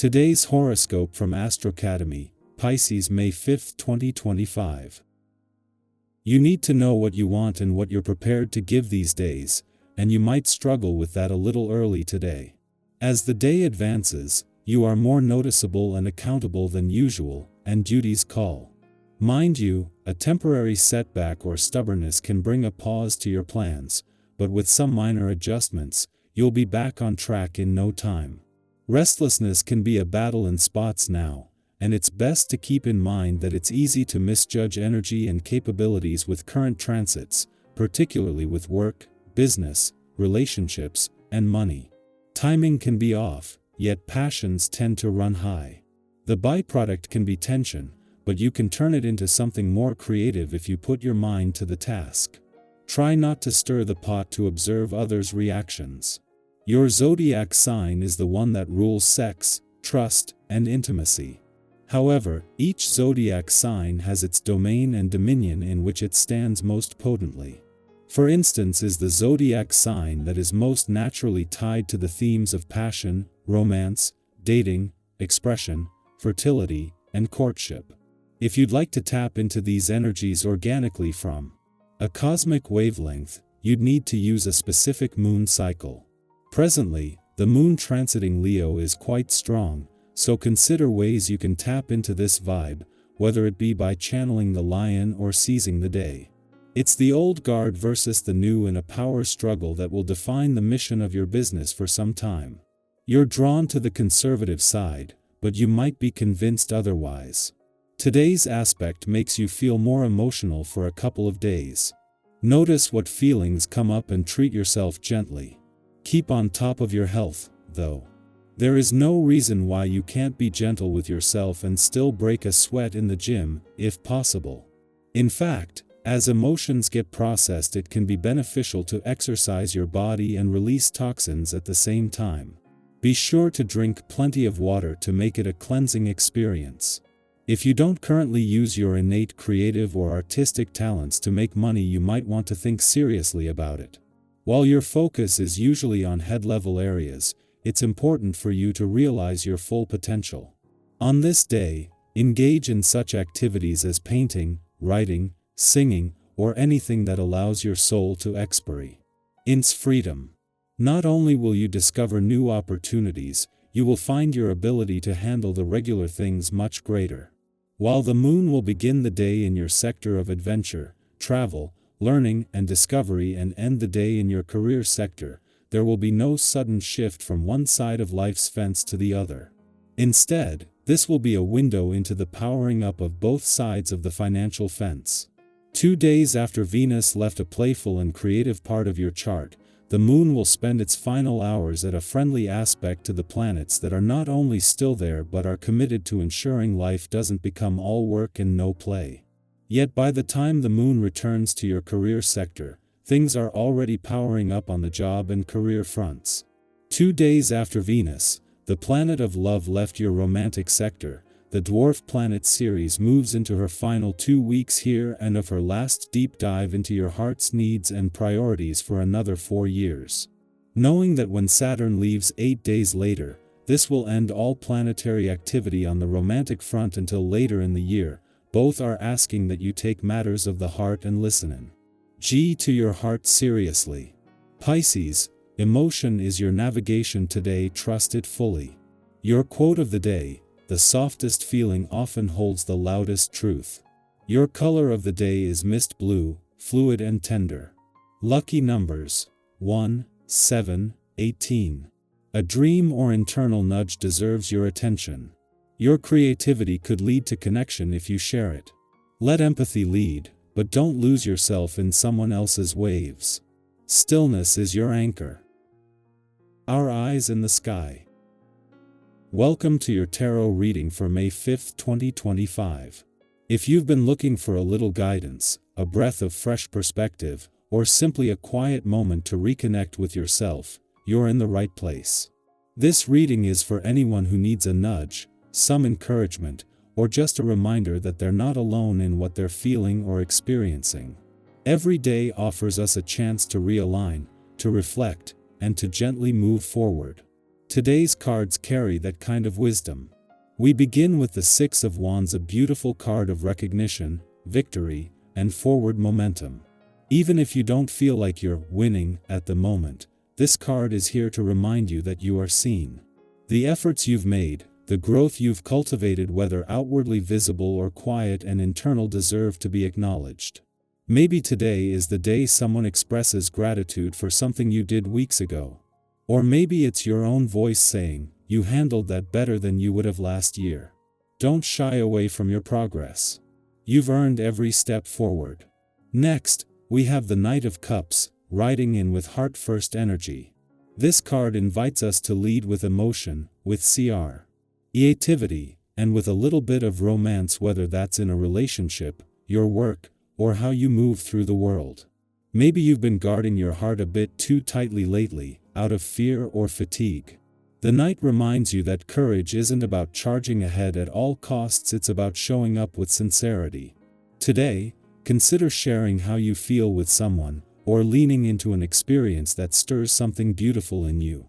Today's horoscope from Astrocademy, Pisces, May 5, 2025. You need to know what you want and what you're prepared to give these days, and you might struggle with that a little early today. As the day advances, you are more noticeable and accountable than usual, and duties call. Mind you, a temporary setback or stubbornness can bring a pause to your plans, but with some minor adjustments, you'll be back on track in no time. Restlessness can be a battle in spots now, and it's best to keep in mind that it's easy to misjudge energy and capabilities with current transits, particularly with work, business, relationships, and money. Timing can be off, yet passions tend to run high. The byproduct can be tension, but you can turn it into something more creative if you put your mind to the task. Try not to stir the pot to observe others' reactions. Your zodiac sign is the one that rules sex, trust, and intimacy. However, each zodiac sign has its domain and dominion in which it stands most potently. For instance, is the zodiac sign that is most naturally tied to the themes of passion, romance, dating, expression, fertility, and courtship. If you'd like to tap into these energies organically from a cosmic wavelength, you'd need to use a specific moon cycle. Presently, the moon transiting Leo is quite strong, so consider ways you can tap into this vibe, whether it be by channeling the lion or seizing the day. It's the old guard versus the new in a power struggle that will define the mission of your business for some time. You're drawn to the conservative side, but you might be convinced otherwise. Today's aspect makes you feel more emotional for a couple of days. Notice what feelings come up and treat yourself gently. Keep on top of your health, though. There is no reason why you can't be gentle with yourself and still break a sweat in the gym, if possible. In fact, as emotions get processed, it can be beneficial to exercise your body and release toxins at the same time. Be sure to drink plenty of water to make it a cleansing experience. If you don't currently use your innate creative or artistic talents to make money, you might want to think seriously about it. While your focus is usually on head-level areas, it's important for you to realize your full potential. On this day, engage in such activities as painting, writing, singing, or anything that allows your soul to experience freedom. Not only will you discover new opportunities, you will find your ability to handle the regular things much greater. While the moon will begin the day in your sector of adventure, travel, learning, and discovery and end the day in your career sector, there will be no sudden shift from one side of life's fence to the other. Instead, this will be a window into the powering up of both sides of the financial fence. 2 days after Venus left a playful and creative part of your chart, the moon will spend its final hours at a friendly aspect to the planets that are not only still there but are committed to ensuring life doesn't become all work and no play. Yet by the time the moon returns to your career sector, things are already powering up on the job and career fronts. 2 days after Venus, the planet of love left your romantic sector, the dwarf planet Ceres moves into her final 2 weeks here and of her last deep dive into your heart's needs and priorities for another 4 years. Knowing that when Saturn leaves 8 days later, this will end all planetary activity on the romantic front until later in the year, both are asking that you take matters of the heart and listen to your heart seriously. Pisces, emotion is your navigation today, trust it fully. Your quote of the day, the softest feeling often holds the loudest truth. Your color of the day is mist blue, fluid and tender. Lucky numbers, 1, 7, 18. A dream or internal nudge deserves your attention. Your creativity could lead to connection if you share it. Let empathy lead, but don't lose yourself in someone else's waves. Stillness is your anchor. Our eyes in the sky. Welcome to your tarot reading for May 5, 2025. If you've been looking for a little guidance, a breath of fresh perspective, or simply a quiet moment to reconnect with yourself, you're in the right place. This reading is for anyone who needs a nudge, some encouragement, or just a reminder that they're not alone in what they're feeling or experiencing. Every day offers us a chance to realign, to reflect, and to gently move forward. Today's cards carry that kind of wisdom. We begin with the Six of Wands, a beautiful card of recognition, victory, and forward momentum. Even if you don't feel like you're winning at the moment, this card is here to remind you that you are seen. The efforts you've made, the growth you've cultivated, whether outwardly visible or quiet and internal, deserve to be acknowledged. Maybe today is the day someone expresses gratitude for something you did weeks ago. Or maybe it's your own voice saying, "You handled that better than you would have last year." Don't shy away from your progress. You've earned every step forward. Next, we have the Knight of Cups, riding in with heart-first energy. This card invites us to lead with emotion, with creativity, and with a little bit of romance, whether that's in a relationship, your work, or how you move through the world. Maybe you've been guarding your heart a bit too tightly lately, out of fear or fatigue. The Knight reminds you that courage isn't about charging ahead at all costs, it's about showing up with sincerity. Today, consider sharing how you feel with someone, or leaning into an experience that stirs something beautiful in you.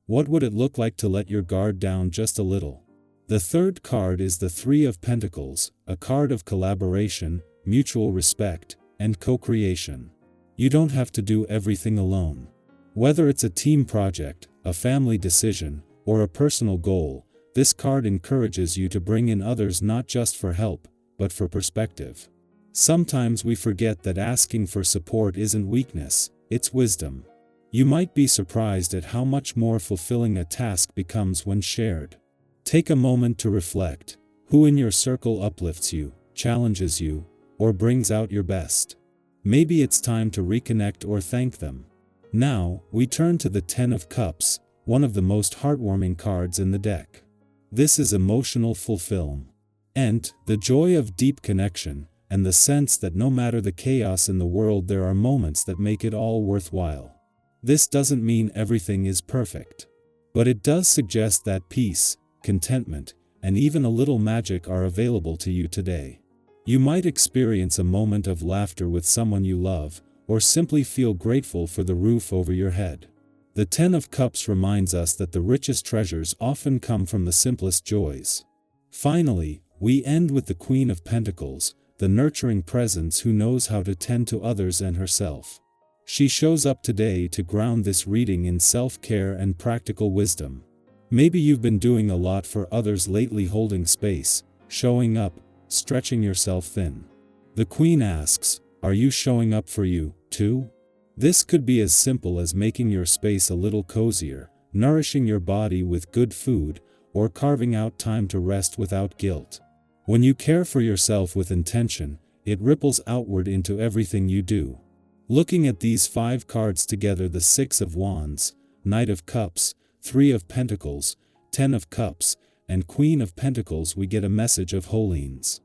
What would it look like to let your guard down just a little? The third card is the Three of Pentacles, a card of collaboration, mutual respect, and co-creation. You don't have to do everything alone. Whether it's a team project, a family decision, or a personal goal, this card encourages you to bring in others, not just for help, but for perspective. Sometimes we forget that asking for support isn't weakness, it's wisdom. You might be surprised at how much more fulfilling a task becomes when shared. Take a moment to reflect. Who in your circle uplifts you, challenges you, or brings out your best? Maybe it's time to reconnect or thank them. Now, we turn to the Ten of Cups, one of the most heartwarming cards in the deck. This is emotional fulfillment, and the joy of deep connection, and the sense that no matter the chaos in the world, there are moments that make it all worthwhile. This doesn't mean everything is perfect, but it does suggest that peace, contentment, and even a little magic are available to you today. You might experience a moment of laughter with someone you love, or simply feel grateful for the roof over your head. The Ten of Cups reminds us that the richest treasures often come from the simplest joys. Finally, we end with the Queen of Pentacles, the nurturing presence who knows how to tend to others and herself. She shows up today to ground this reading in self-care and practical wisdom. Maybe you've been doing a lot for others lately, holding space, showing up, stretching yourself thin. The Queen asks, are you showing up for you, too? This could be as simple as making your space a little cozier, nourishing your body with good food, or carving out time to rest without guilt. When you care for yourself with intention, it ripples outward into everything you do. Looking at these 5 cards together, the Six of Wands, Knight of Cups, Three of Pentacles, Ten of Cups, and Queen of Pentacles, we get a message of holiness,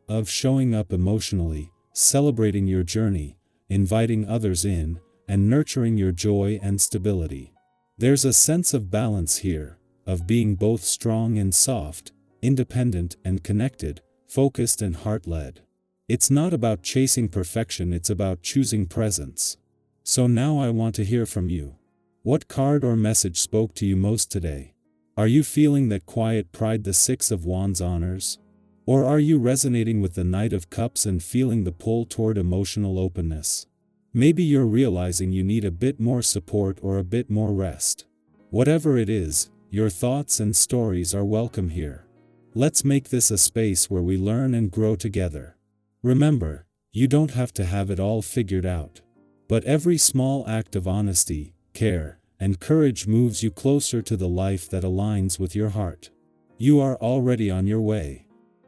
of showing up emotionally, celebrating your journey, inviting others in, and nurturing your joy and stability. There's a sense of balance here, of being both strong and soft, independent and connected, focused and heart-led. It's not about chasing perfection, it's about choosing presence. So now I want to hear from you. What card or message spoke to you most today? Are you feeling that quiet pride the Six of Wands honors? Or are you resonating with the Knight of Cups and feeling the pull toward emotional openness? Maybe you're realizing you need a bit more support or a bit more rest. Whatever it is, your thoughts and stories are welcome here. Let's make this a space where we learn and grow together. Remember, you don't have to have it all figured out. But every small act of honesty, care, and courage moves you closer to the life that aligns with your heart. You are already on your way.